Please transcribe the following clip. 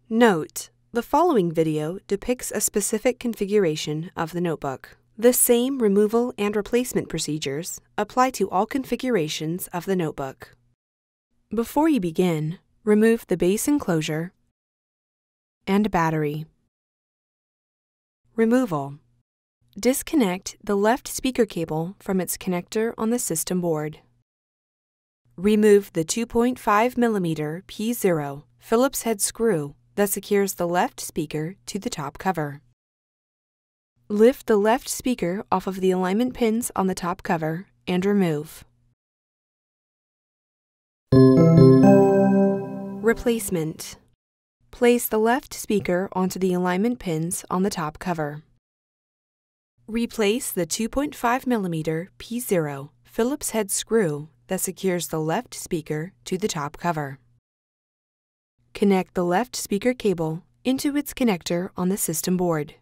Note: the following video depicts a specific configuration of the notebook. The same removal and replacement procedures apply to all configurations of the notebook. Before you begin, remove the base enclosure and battery. Removal. Disconnect the left speaker cable from its connector on the system board. Remove the 2.5mm P0 Phillips head screw that secures the left speaker to the top cover. Lift the left speaker off of the alignment pins on the top cover and remove. Replacement. Place the left speaker onto the alignment pins on the top cover. Replace the 2.5mm P0 Phillips head screw that secures the left speaker to the top cover. Connect the left speaker cable into its connector on the system board.